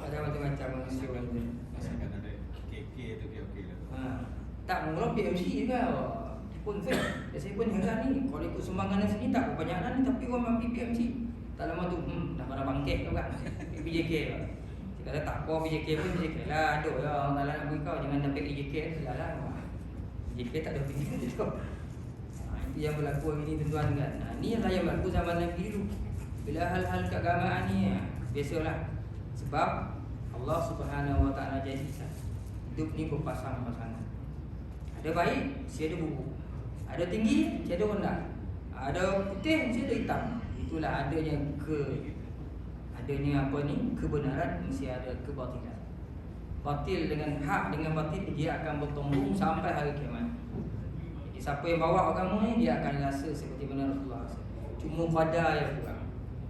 Ada macam-macam manusia orang tu. Masakan ada KK tu KK lah. Tak mengulang PMC juga. Pun saya pun heran ni. Kalau ikut sumbangan dari sini tak kebanyakan ni, tapi orang mampu PMC. Tak lama tu dah pada bangkit tu kan. PJK lah. Dia kata tak apa PJK pun PJK lah. Aduh ya orang tak nak beri kau jangan sampai PJK tu lah. PJK tak ada PJK tu. Itu yang berlaku hari ni tuan-tuan kan. Ni yang saya berlaku zaman Nabi dulu. Bila hal-hal keagamaan ni biasalah. Sebab Allah Subhanahu Wa Taala jadikan hidup ni berpasang-pasangan. Ada baik, saya ada buruk. Ada tinggi, saya ada rendah. Ada putih, saya ada hitam. Itulah adanya kebenaran, mesti ada kebatilan. Batil dengan hak dengan batil dia akan bertumbung sampai hari kiamat. Jadi siapa yang bawa agama ni dia akan rasa seperti mana Rasulullah rasa. Cuma pada yang kurang.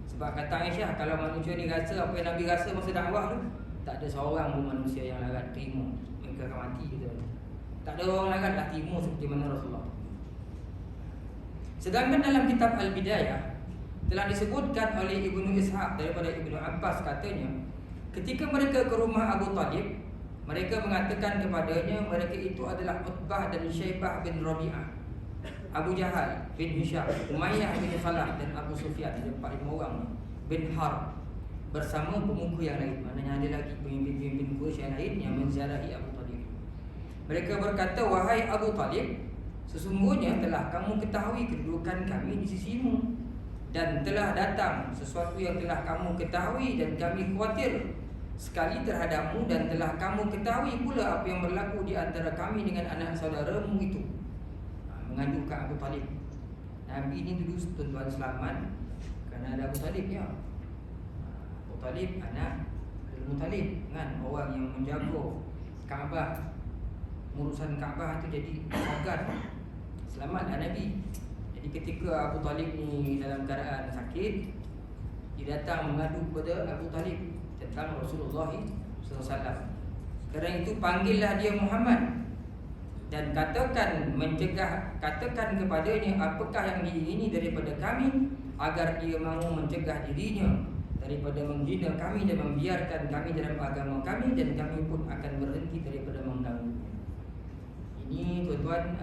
Sebab kata Aisyah, kalau manusia ni rasa apa yang Nabi rasa masa dakwah tu, tak ada seorang pun manusia yang larat terima. Mereka akan mati gitu. Tak ada orang larat dah terima seperti mana Rasulullah. Sedangkan dalam kitab Al-Bidayah telah disebutkan oleh Ibnu Ishaq daripada Ibnu Abbas katanya, ketika mereka ke rumah Abu Talib, mereka mengatakan kepadanya mereka itu adalah Utbah dan Syaibah bin Rabi'ah, Abu Jahal bin Hisham, Umayyah bin Khalaf dan Abu Sufyan. Ada 4-5 orang bin Harb. bersama pemuka yang lain. Maknanya ada lagi pemimpin-pemimpin Quraisy yang lain yang menziarahi Abu Talib. Mereka berkata, wahai Abu Talib, sesungguhnya telah kamu ketahui kedudukan kami di sisimu, dan telah datang sesuatu yang telah kamu ketahui dan kami khawatir sekali terhadapmu, dan telah kamu ketahui pula apa yang berlaku di antara kami dengan anak saudaramu itu. Mengadu ke Abu Talib. Nabi ini dulu tuan-tuan selamat kerana ada Abu Talib ya. Abu Talib anak Abdul Muttalib kan, orang yang menjaga Kaabah. Urusan Kaabah itu jadi sangat selamatlah Nabi. Jadi ketika Abu Talib ni dalam keadaan sakit, dia datang mengadu kepada Abu Talib tentang Rasulullah SAW. Kerana itu panggillah dia Muhammad dan katakan kepadanya apakah yang diingini daripada kami, agar dia mahu mencegah dirinya daripada menghina kami dan membiarkan kami dalam agama kami, dan kami pun akan berhenti daripada mengganggu. Ini tuan-tuan,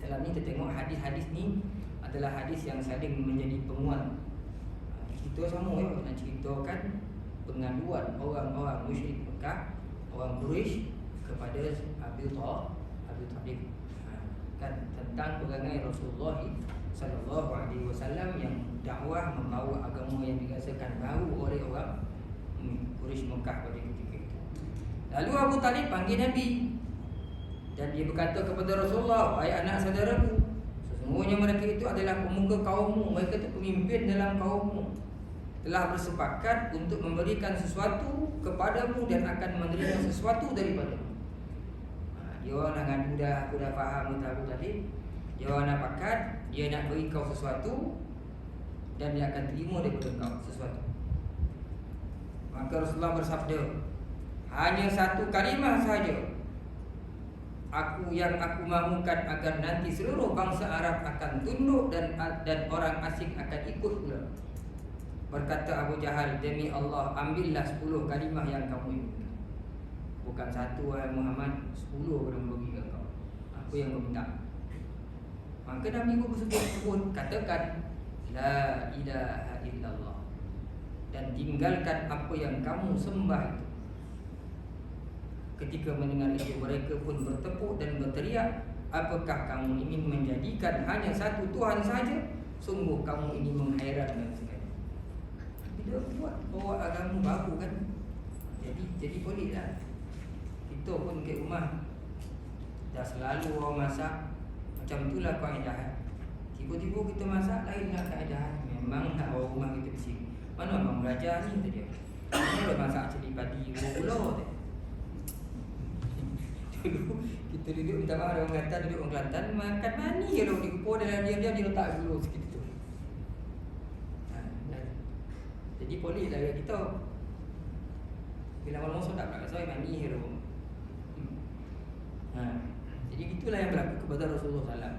dalam ni kita tengok hadis-hadis ni adalah hadis yang saling menjadi penguat. Kita sama ya, nak ceritakan pengaduan orang-orang musyrik Mekah, orang Quraisy kepada Abu Talib kan, tentang perangai Rasulullah sallallahu alaihi wasallam yang dakwah membawa agama yang dirasakan baru oleh orang Quraisy Mekah pada ketika itu. Lalu Abu Talib panggil Nabi dan dia berkata kepada Rasulullah, "Wahai anak saudaraku, sesungguhnya mereka itu adalah pemuka kaummu, mereka itu pemimpin dalam kaummu, telah bersepakat untuk memberikan sesuatu kepadamu dan akan menerima sesuatu daripadamu." Dia orang nak ngadu dah, aku dah faham tentang Abu Talib. Dia orang nak pakat, dia nak beri kau sesuatu dan dia akan terima daripada kau sesuatu. Maka Rasulullah bersabda, hanya satu kalimah sahaja aku mahukan agar nanti seluruh bangsa Arab akan tunduk dan orang asing akan ikut pula. Berkata Abu Jahal, demi Allah, ambillah 10 kalimah yang kamu inginkan. Bukan satu, wahai Muhammad, 10 belum bagi ke kau. Apa yang kau minta? Maka Nabi pun sebut, katakan la ilaha illallah, dan tinggalkan apa yang kamu sembah itu. Ketika mendengar itu, mereka pun bertepuk dan berteriak, apakah kamu ingin menjadikan hanya satu Tuhan saja? Sungguh kamu ini menghairankan sekali. Bila buat bawa agama baru kan, jadi boleh lah. Kita pun ke rumah dah selalu orang masak, macam itulah kaedah. Tiba-tiba kita masak lainlah kaedah. Memang tak orang rumah kita bising, mana abang belajar ni tadi? Mana dah masak cili padi gula-gula tu. Kita duduk minta maaf, orang kata duduk orang Kelantan makan mani kalau di kupur dalam dia letak gula sikit tu. Jadi boleh lah kita. Bila malam sudah tak saya mani hero. Jadi itulah yang berlaku kepada Rasulullah SAW,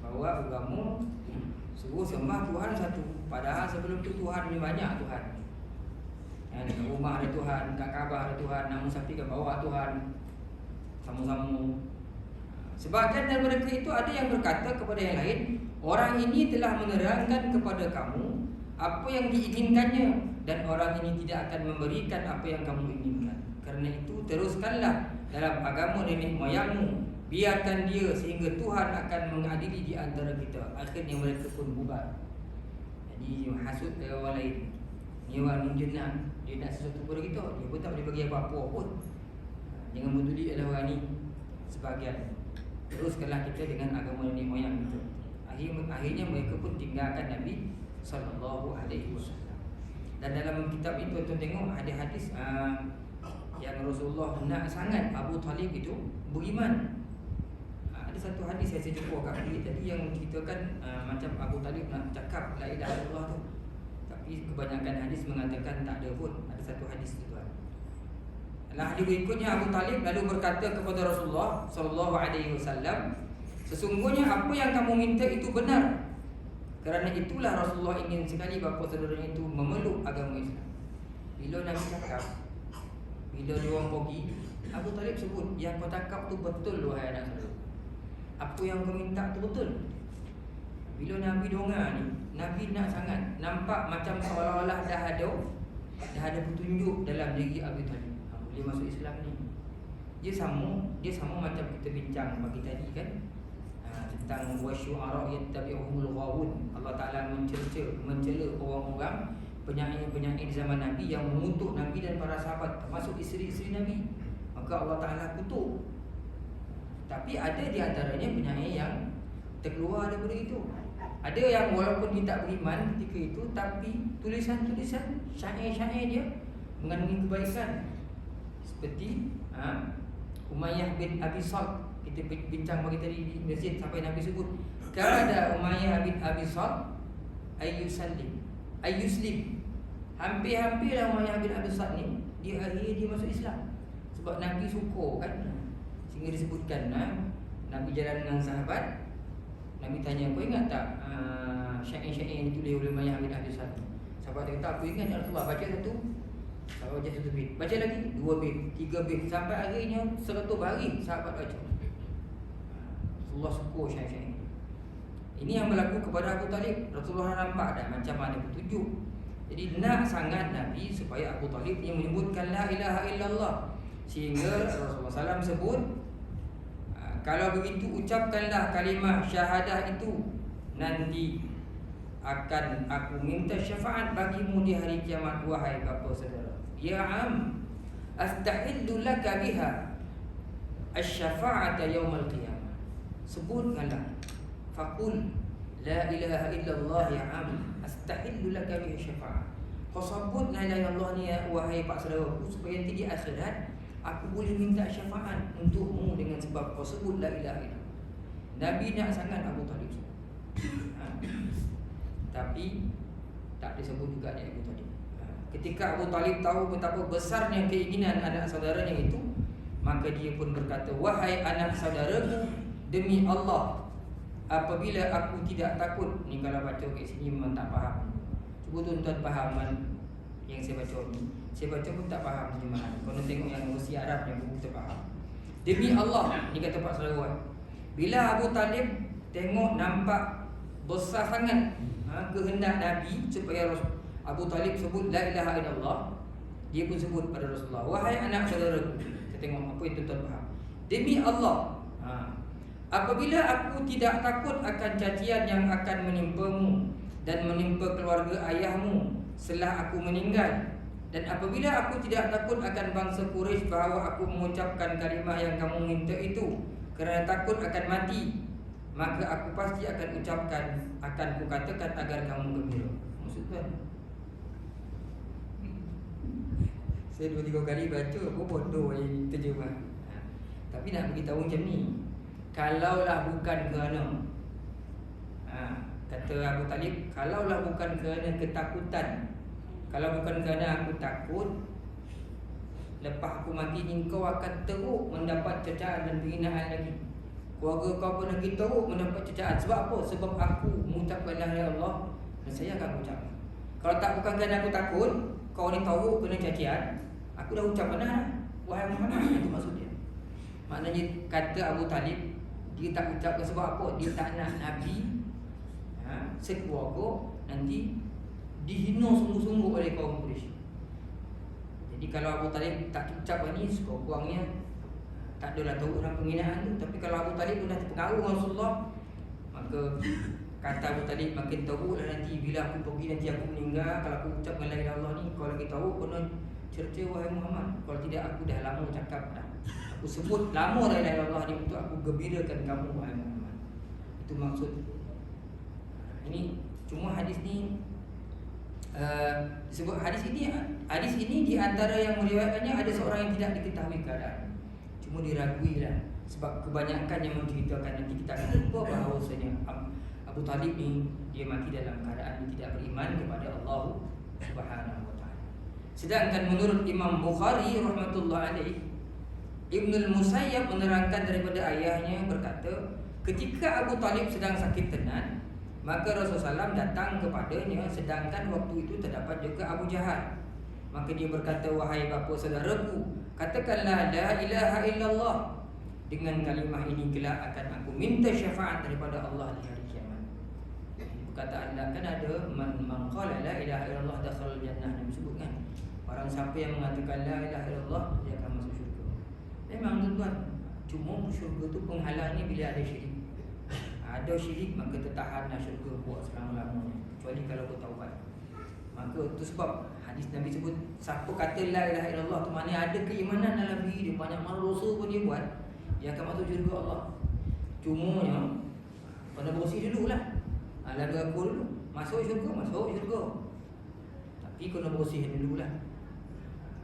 bahawa agama suruh sembah Tuhan satu, padahal sebelum tu Tuhan ni banyak Tuhan. Dekat rumah ada Tuhan, kat Kaabah ada Tuhan, namun sapi kat bawah Tuhan, sama-sama. Sebahagian dari mereka itu ada yang berkata kepada yang lain, orang ini telah menerangkan kepada kamu apa yang diinginkannya, dan orang ini tidak akan memberikan apa yang kamu inginkan. Kerana itu teruskanlah dalam agama nenek moyangmu, biarkan dia sehingga Tuhan akan mengadili di antara kita. Akhirnya mereka pun bubar. Jadi hasut dari orang lain. Ni orang ni dia nak sesuatu kepada kita, dia pun tak boleh bagi apa-apa pun. Jangan peduli adalah orang ni. Sebahagian teruskanlah kita dengan agama nenek moyang kita. Akhirnya mereka pun tinggalkan Nabi sallallahu alaihi wasallam. Dan dalam kitab itu tuan tengok ada hadis yang Rasulullah nak sangat Abu Talib itu beriman. Ada satu hadis yang saya jumpa kat beli tadi yang ceritakan macam Abu Talib nak cakap la ilaha illallah tu. Tapi kebanyakan hadis mengatakan tak ada pun. Ada satu hadis tu tuan. Hadis berikutnya, Abu Talib lalu berkata kepada Rasulullah sallallahu alaihi wasallam, sesungguhnya apa yang kamu minta itu benar. Kerana itulah Rasulullah ingin sekali bapa saudaranya itu memeluk agama Islam. Bila Nabi cakap, bila dia orang pergi, Abu Talib sebut, yang kau cakap tu betul wahai anak saudara. Apa yang kau minta tu betul. Bila Nabi dongak ni, Nabi nak sangat nampak macam seolah-olah dah ada petunjuk dalam diri Abi Talib. Boleh masuk Islam ni. Dia sama macam kita bincang pagi tadi kan, tentang wasyu'ara yattabi'uhumul ghawun. Allah Taala mencela orang-orang penyair-penyair di zaman Nabi yang mengutuk Nabi dan para sahabat, termasuk isteri-isteri Nabi. Maka Allah Taala kutuk. Tapi ada di antaranya penyair yang terkeluar daripada itu. Ada yang walaupun dia tak beriman ketika itu, tapi tulisan-tulisan syair-syair dia mengandungi kebaikan. Seperti Umayyah bin Abi Salt. Kita bincang pagi tadi di masjid sampai Nabi sebut, kada Umayyah bin Abi Salt ayyuslim. Hampir-hampirlah Umayyah bin Abi Salt ni dia masuk Islam. Sebab Nabi suka kan, sehingga disebutkan Nabi jalan dengan sahabat. Nabi tanya, kau ingat tak syair-syair yang ditulis oleh Umayyah bin Abi Salt? Sahabat kata, aku ingat ya Rasulullah, baca satu. Sahabat baca satu bait, baca lagi 2 bait, 3 bait, sampai akhirnya 100 baris sahabat baca. Rasulullah suka syair-syair. Ini yang berlaku kepada Abu Talib. Rasulullah nampak dah macam mana petunjuk. Jadi nak sangat Nabi supaya Abu Talib yang menyebutkan la ilaha illallah. Sehingga Rasulullah SAW sebut, kalau begitu ucapkanlah kalimah syahadah itu, nanti akan aku minta syafaat bagimu di hari kiamat, wahai bapa saudara. Ya am, astahillu laka biha asy-syafa'ata yaumal qiyamah. Sebutkanlah, faqul la ilaha illallah ya am, astahillu laka biha syafa'ah. Kau sebut la ilaha illallah ni wahai pak saudaraku, supaya nanti di akhirat aku boleh minta syafaat untukmu dengan sebab kau sebut la ilaha illallah. Nabi nak sangat Abu Talib. Tapi tak disebut juga dia Abu Talib. Ketika Abu Talib tahu betapa besarnya keinginan anak saudaranya itu, maka dia pun berkata, wahai anak saudaraku, demi Allah, apabila aku tidak takut. Ni kalau baca kat sini memang tak faham. Cuba tuan-tuan fahaman yang saya baca ni. Saya baca pun tak faham terjemahan. Kalau tengok yang versi Arab yang buku kita faham. Demi Allah, ni kata Pak Sarawak. Bila Abu Talib tengok nampak besar sangat kehendak Nabi supaya Abu Talib sebut la ilaha illallah, dia pun sebut pada Rasulullah, wahai anak saudaraku. Kita tengok apa yang tuan-tuan faham. Demi Allah, apabila aku tidak takut akan cacian yang akan menimpamu dan menimpa keluarga ayahmu setelah aku meninggal, dan apabila aku tidak takut akan bangsa Quraisy bahawa aku mengucapkan kalimah yang kamu minta itu kerana takut akan mati, maka aku pasti akan ucapkan, akan kukatakan agar kamu gembira. Maksud tuan, saya 2-3 kali baca, aku bodoh yang terjemah. Tapi nak beritahu macam ni, kalaulah bukan kerana kata Abu Talib, kalaulah bukan kerana ketakutan, kalau bukan kerana aku takut lepas aku mati ni kau akan teruk mendapat cacaan dan penghinaan lagi, keluarga kau pun lagi teruk mendapat cacaan. Sebab apa? Sebab aku mengucapkan la ilaha illallah dan saya akan ucap. Kalau tak bukan kerana aku takut kau ni teruk kena cacian, aku dah ucapkan dah, wahai Muhammad. Itu maksud dia. Maknanya kata Abu Talib, dia tak ucapkan sebab apa? Dia tak nak Nabi sekeluarga nanti dihina sungguh-sungguh oleh kaum Quraisy. Jadi kalau Abu Talib tak ucap ni, sekurang-kurangnya tak adalah tahu dalam penghinaan tu. Tapi kalau Abu Talib pun dah terpengaruh Rasulullah, maka kata Abu Talib makin teruklah nanti bila aku pergi, nanti aku meninggal, kalau aku ucapkan la ilaha illallah ni, kau lagi tahu kena cerca wahai Muhammad. Kalau tidak aku dah lama cakap dah. Aku sebut lama la ilaha illallah ni untuk aku gembirakan kamu wahai Muhammad. Itu maksud. Ini cuma hadis ni sebut hadis ini di antara yang meriwayatkannya ada seorang yang tidak diketahui keadaan, cuma diragui lah. Sebab kebanyakan yang menceritakan, nanti kita akan lupa bahawasanya Abu Talib ni dia mati dalam keadaan dia tidak beriman kepada Allah Subhanahu wa taala. Sedangkan menurut Imam Bukhari rahmatullah alaih, Ibnul Musayyab menerangkan daripada ayahnya berkata, ketika Abu Talib sedang sakit tenan, maka Rasulullah SAW datang kepadanya, sedangkan waktu itu terdapat juga Abu Jahal. Maka dia berkata, wahai bapa saudaraku, katakanlah la ilaha illallah. Dengan kalimah ini kelak akan aku minta syafaat daripada Allah di hari kiamat. perkataan la, kan ada man qala la ilaha illallah dakhala jannah, Nabi sebut kan, orang siapa yang mengatakan la ilaha illallah dia akan masuk syurga. Memang tuan-tuan, cuma syurga tu penghalangnya bila ada syirik. Ada syirik maka tertahanlah syurga buat selama-lamanya, kecuali kalau bertaubat. Maka itu sebab hadis Nabi sebut, siapa kata la ilaha illallah tu maknanya ada keimanan dalam diri dia, banyak amal dosa pun dia buat, dia akan masuk syurga Allah. Cumanya kena bersih dululah. Lagu aku dulu, masuk syurga. Tapi kena bersih dululah.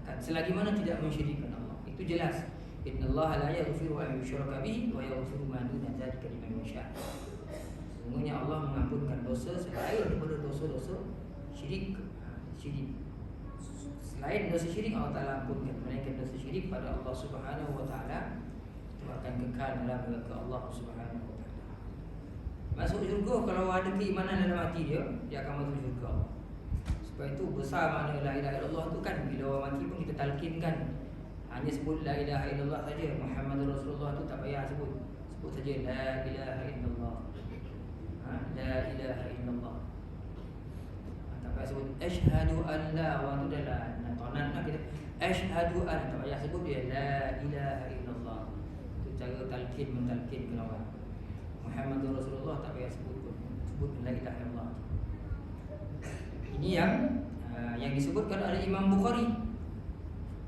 Kan selagi mana tidak mensyirikkan Allah. Itu jelas. Innallaha la yaghfiru an yushraka bihi wa yaghfiru ma duna dzalika liman yasha. Sesungguhnya Allah mengampunkan dosa selain daripada dosa-dosa syirik. Selain dosa syirik Allah Taala ampunkan, melainkan dosa syirik pada Allah Subhanahu wa taala itu akan kekal dalam neraka Allah Subhanahu wa taala. Masuk syurga kalau ada keimanan dalam hati dia, dia akan masuk syurga Allah. Sebab itu besar makna la ilaha illallah tu kan, bila orang mati pun kita talkinkan. Hanya sebut la ilaha illallah saja, Muhammadur Rasulullah tu tak payah sebut. Sebut saja la ilaha illallah. La ilaha illallah. Tak payah sebut asyhadu an la, wa tu dah lah tonanlah kita. Asyhadu an, tak payah sebut dia la ilaha illallah. Itu cara mentalkinkan orang. Muhammadur Rasulullah tak payah sebut pun. Sebut la ilaha illallah. Ini yang disebutkan oleh Imam Bukhari.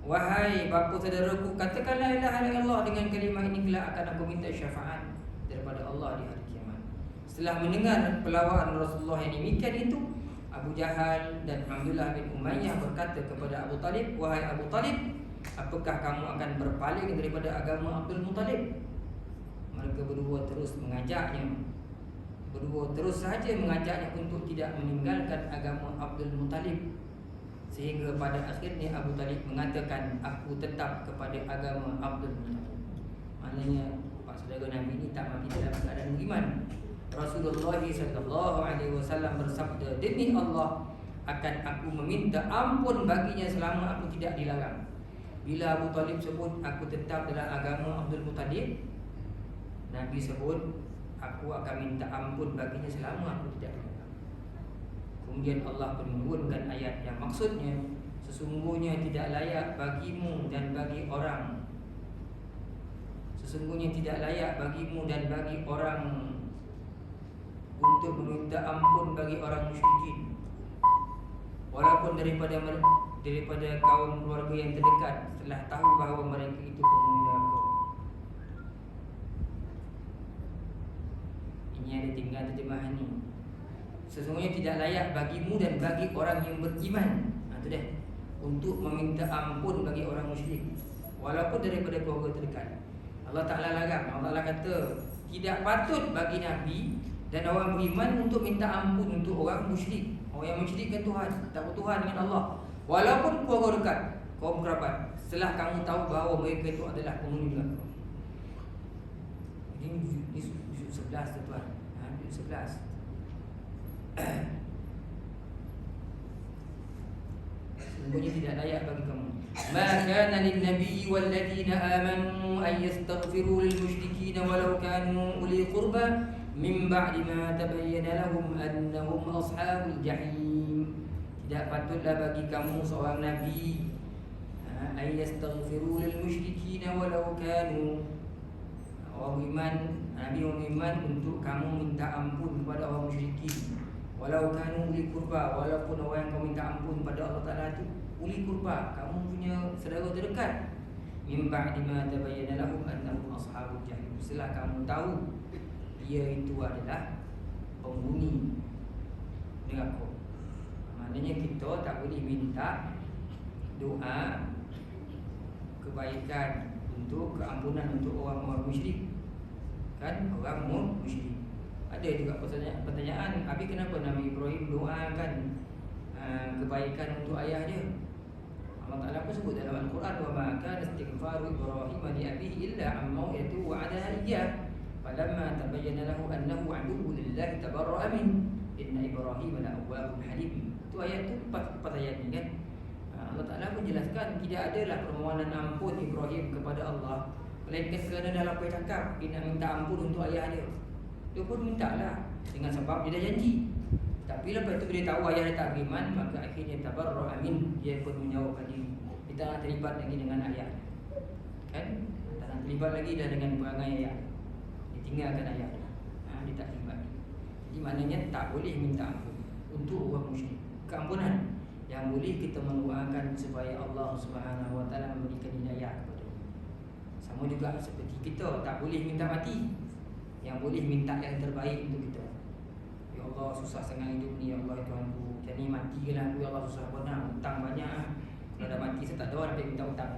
Wahai bapa saudaraku, katakan la ilaha illallah, dengan kalimah ini kelak akan aku minta syafaat daripada Allah di hari kiamat. Setelah mendengar pelawaan Rasulullah yang demikian itu, Abu Jahal dan Abdullah bin Umayyah berkata kepada Abu Talib, wahai Abu Talib, apakah kamu akan berpaling daripada agama Abdul Muttalib? Mereka berdua terus mengajaknya, berdua terus sahaja mengajaknya untuk tidak meninggalkan agama Abdul Muttalib. Sehingga pada akhirnya Abu Talib mengatakan, aku tetap kepada agama Abdul Muttalib. Maknanya pak saudara Nabi ini tak mati dalam keadaan beriman. Rasulullah SAW bersabda, demi Allah akan aku meminta ampun baginya selama aku tidak dilarang. Bila Abu Talib sebut aku tetap dalam agama Abdul Muttalib, Nabi sebut aku akan minta ampun baginya selama aku tidak dilarang. Kemudian Allah pun menurunkan ayat yang maksudnya, sesungguhnya tidak layak bagimu dan bagi orang, sesungguhnya tidak layak bagimu dan bagi orang untuk meminta ampun bagi orang musyrikin, walaupun daripada kaum keluarga yang terdekat, setelah tahu bahawa mereka itu penghuni neraka. Ini ada tinggal terjemahan ni. Sesungguhnya tidak layak bagimu dan bagi orang yang beriman, itu dah, untuk meminta ampun bagi orang musyrik, walaupun daripada keluarga terdekat. Allah Ta'ala larang. Allah Ta'ala kata tidak patut bagi Nabi dan orang beriman untuk minta ampun untuk orang musyrik, orang yang mensyirikkan Tuhan, tak bertuhan dengan Allah, walaupun keluarga dekat, kaum kerabat, setelah kamu tahu bahawa mereka itu adalah penghuni neraka. Ini juz 11 tuan, juz 11. Sesungguhnya tidak layak bagi kamu. Ma kana lin nabiyyi wal ladzina amanu an yastaghfiru lil musyrikeen walau kanu uli qurba min ba'di ma tabayyana lahum annahum ashabul jahim. Tidak patutlah bagi kamu seorang nabi an yastaghfiru lil musyrikeen walau kanu, orang iman, nabi orang iman untuk kamu minta ampun kepada orang musyrikin, walau kanu uli kurba, walaupun orang yang kau minta ampun pada Allah Ta'ala itu uli kurba, kamu punya saudara terdekat. Min ba'di ma tabayyana lahum annahum ashabul jahim, setelah kamu tahu dia itu adalah penghuni neraka. Maknanya kita tak boleh minta doa kebaikan untuk keampunan untuk orang-orang musyrik, kan, orang musyrik. Ada juga pertanyaan, habis kenapa Nabi Ibrahim doakan kebaikan untuk ayah dia? Allah Ta'ala pun sebut dalam Al-Quran, wa ma kana istighfaru Ibrahim li abihi illa an maw'idatu wa'adaha iyyah falamma tabayyana lahu annahu aduwwun lillahi tabarra'a min inna Ibrahim la'awwahun halim. Itu ayat tu, empat ayat ni kan. Allah Ta'ala pun jelaskan tidak adalah permohonan ampun Ibrahim kepada Allah melainkan kerana dalam apa cakap dia nak minta ampun untuk ayah dia. Dia pun minta lah dengan sebab dia dah janji. Tapi lepas tu dia tahu ayah dia tak beriman, maka akhirnya tabarra amin, dia pun menjauhkan diri. Dia tak nak terlibat lagi dengan ayah. Kan? Tak nak terlibat lagi dah dengan perangai ayah. Dia tinggalkan ayah dia. Dia tak terlibat. Jadi maknanya tak boleh minta ampun untuk orang musyrik. Keampunan yang boleh kita mendoakan supaya Allah Subhanahu Wa Taala memberikan hidayah kepada dia. Sama juga seperti kita tak boleh minta mati. Yang boleh minta yang terbaik untuk kita. Ya Allah, susah sangat hidup ni, ya Allah Tuhanku. Jadi matilah aku, ya Allah, susah pun lah, hutang banyak. Kalau dah mati saya tak ada orang nak minta hutang.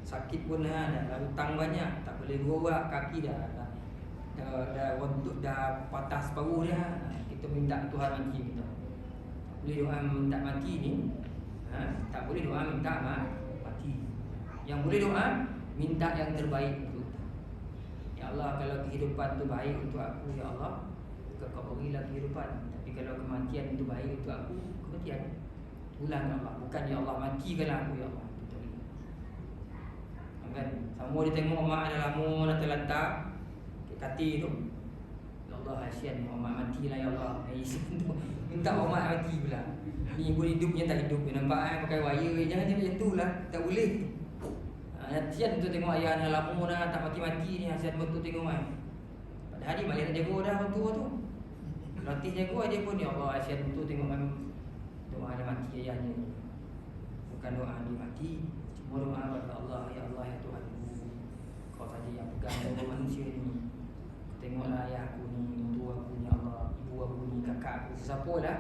Sakit pun dah hutang banyak, tak boleh gerak kaki dah patah separuh dah. Kita minta Tuhan mati kita. Tak boleh doa minta mati ni. Tak boleh doa minta mati. Yang boleh doa minta yang terbaik untuk kita. Ya Allah, kalau kehidupan tu baik untuk aku, ya Allah, kau berilah kehidupan. Tapi kalau kematian itu baik untuk aku, kematian ulang ya Allah. Bukan ya Allah matikanlah aku, ya Allah. Kan? Sama dia tengok mak dah lama dah terlantar kati tu. Ya Allah, kasihan mak matilah ya Allah. Minta mak mati pula. Ni pun hidupnya tak hidup. Nampak pakai wire. Jangan macam tu lah. Tak boleh. Kasihan tu tengok ayah dah lama dah tak mati-mati ni. Kasihan betul tengok kan. Padahal dia balik nak jaga dah orang tua tu. Latih jaga dia pun, ya Allah, kasihan betul tengok kan. Doa dia mati ayahnya. Bukan doa dia mati. Cuma doa kepada Allah, ya Allah, ya Tuhan, kau saja yang pegang jaga manusia ni. Tengoklah ayah aku ni, mentua aku ni, ya Allah, ibu aku ni, kakak aku, sesiapa lah.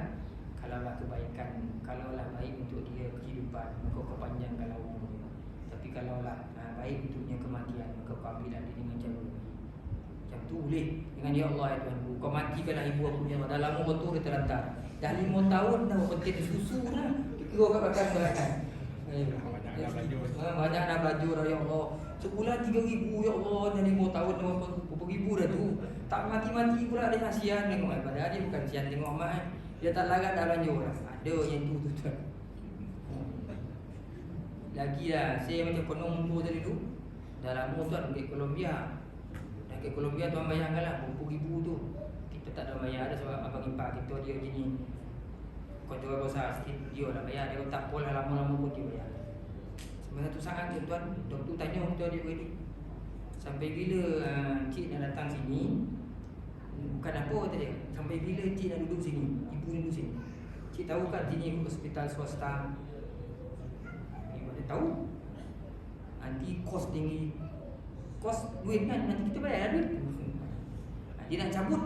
Kalaulah kebaikan, kalaulah baik untuk dia kehidupan, maka kau panjangkanlah umurnya. Tapi kalaulah baik untuknya kematian, maka kau ambillah dia dengan cara macam tu boleh. Dengan ya Allah, ya Tuhan, kau matikanlah ibu aku ni, dah lama betul dia terlantar. Dah 5 tahun dah penting susu dah. Kira kat belakang belakang. Banyak dah belajar dah, ya Allah. Sebulan 3,000, ya Allah, dah 5 tahun dah berapa ribu dah tu. Tak mati-mati pula dia kasihan tengok mak. Padahal dia bukan kasihan tengok mak. Dia tak larat dah lanjut dah. Ada yang tu tuan. Lagi lah, saya macam penuh tu tadi tu. Dah lama tuan pergi Colombia. Dah ke Colombia tuan bayangkanlah berapa ribu tu. Kita tak ada bayar ada sebab abang ipar kita dia jenis kontrol besar sikit, dia lah bayar. Dia tak pola lama-lama pun dia bayar. Satu saat tuan, doktor tanya kita dia tadi, sampai bila cik nak datang sini? Bukan apa kata dia, sampai bila cik nak duduk sini, ibu duduk sini. Cik tahu kan sini hospital swasta. Dia tahu. Nanti kos tinggi, kos duit kan, nanti kita bayar duit. Dia nak cabut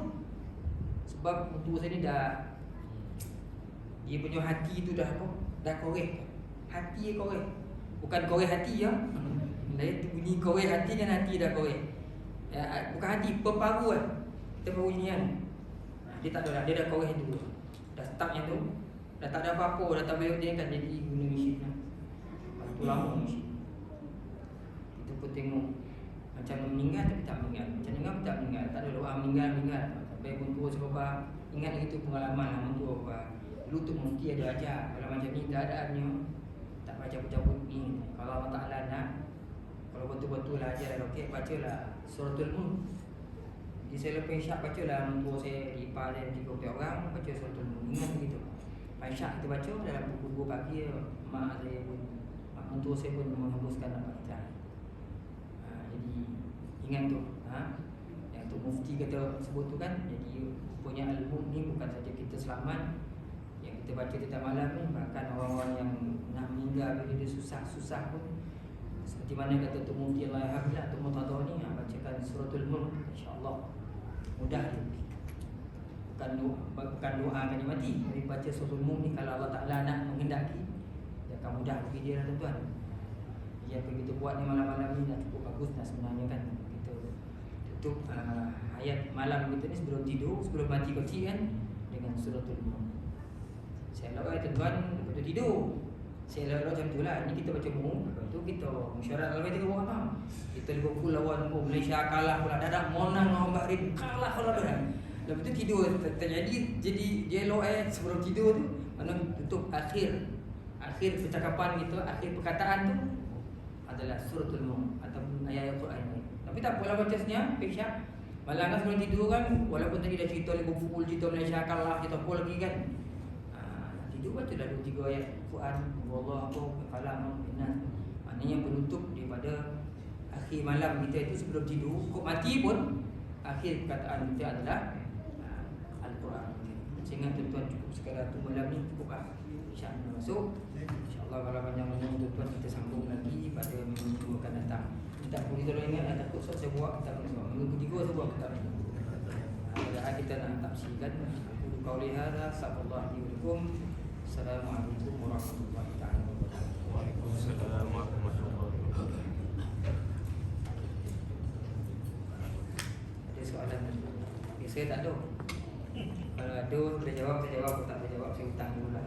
sebab mentua saya ni dah, dia punya hati tu dah apa? Dah korek. Hati dia korek. Bukan korek hati ya. Lain tu bunyi korek hati kan, hati dah korek. Bukan hati, peparu kan. Kita baru ni kan. Dia tak ada dah, dia dah korek tu. Dah stuck yang tu. Dah tak ada apa-apa, dah tak boleh dia kan jadi guna mesin lah. Lepas tu lama mesin. Kita pun tengok macam meninggal tapi tak meninggal. Macam meninggal tapi tak meninggal. Tak ada doa meninggal. Sampai pun tua sebab ingat lagi tu pengalaman lah mentua apa. Dulu tu mufti ada ajar. Kalau macam ni keadaannya tak baca-baca ni. Kalau Allah Ta'ala nak, kalau betul-betul lah ajar okey, bacalah Suratul Mulk. Jadi saya lepas isyak bacalah mentua saya, ipar dia 3 orang baca Suratul Mulk. Ingat begitu. Lepas isyak kita baca dalam pukul 2 pagi, mak saya pun, mak mentua saya pun menghembuskan nak baca. Jadi ingat tu. Yang tu mufti kata sebut tu kan. Jadi punya al-Mulk ni bukan saja kita selamat yang kita baca tiap malam ni, bahkan orang-orang yang nak meninggal bila dia susah-susah pun, seperti mana kata Tok Mufti Allahyarhamdulillah, Tok Murtada ni bacakan Suratul Mulk, insya-Allah mudah dia. Bukan doa akan dia mati, tapi baca Suratul Mulk ni kalau Allah Ta'ala nak menghendaki, dia akan mudah bagi dia lah tuan-tuan. Yang kita buat ni malam-malam ni dah cukup bagus dah sebenarnya kan. Kita tutup ayat malam kita ni sebelum tidur, sebelum mati kecil kan, dengan Suratul Mulk. Saya elok tuan-tuan lepas tu tidur. Saya elok macam tu lah. Ni kita baca Mulk, lepas tu kita mesyuarat kalau kita buat apa? Kita Liverpool lawan Malaysia kalah pula, dadak Monang lawan Bahrain kalah pula dah. Lepas tu tidur terjadi dia elok sebelum tidur tu mana tutup akhir percakapan kita, akhir perkataan tu adalah Suratul Mulk ataupun ayat Al-Quran ni. Tapi tak apalah baca senyap, pesyak. Malam kan sebelum tidur kan, walaupun tadi dah cerita lagu full, cerita Malaysia akal lah, cerita apa lagi kan, tidur baca dah 2-3 ayat Quran, Allah apa, kalam, binas. Maknanya penutup daripada akhir malam kita itu sebelum tidur. Kok mati pun akhir perkataan kita adalah Al-Quran. Sehingga tuan-tuan cukup sekadar tu malam ni cukup lah. InsyaAllah masuk. InsyaAllah kalau panjang-panjang tuan-tuan kita sambung lagi pada minggu akan datang. Tak boleh kalau ingat lah, takut saya buat kitab ni sebab minggu ketiga saya buat kitab ni. Padahal kita nak tafsirkan. Aku qauli hadza, sallallahu alaihi wasallam. Assalamualaikum warahmatullahi wabarakatuh. Waalaikumsalam warahmatullahi wabarakatuh. Ada soalan? Saya tak ada. Kalau ada boleh jawab, saya jawab. Kalau tak boleh jawab, saya hutang dulu lah.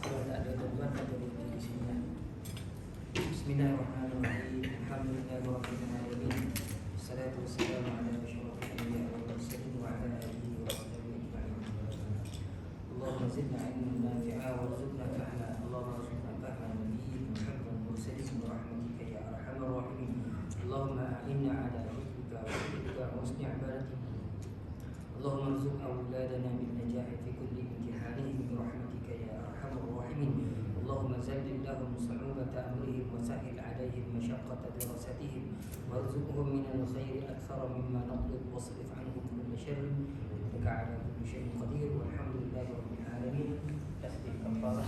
Kalau tak ada tuan-tuan, kita berhenti di sini. Bismillahirrahmanirrahim. Alhamdulillahirabbil alamin. Wassalatu wassalamu ala asyrafil anbiya'i wal mursalin wa ala alihi wa sahbihi ajma'in. Allahumma zidna ilman nafi'a warzuqna fahma. Allahumma rzuqna fahma nabiyyika Muhammadin mursalin bi rahmatika ya arhamar rahimin. Allahumma a'inna ala dhikrika wa shukrika wa husni ibadatik. Allahumma rzuq awladana bin najah fi kulli imtihanihim bi rahmatika ya arhamar rahimin. Allahumma zallil lahum su'ubata amrihim wa sahhil 'alaihim mashaqqata dirasatihim warzuqhum min al-khairi akthara mimma naqlub wasrif 'anhum kulla sharr innaka 'ala kulli shay'in qadir walhamdulillahi rabbil alamin. Tasbih kafarah.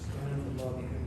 Subhanallah.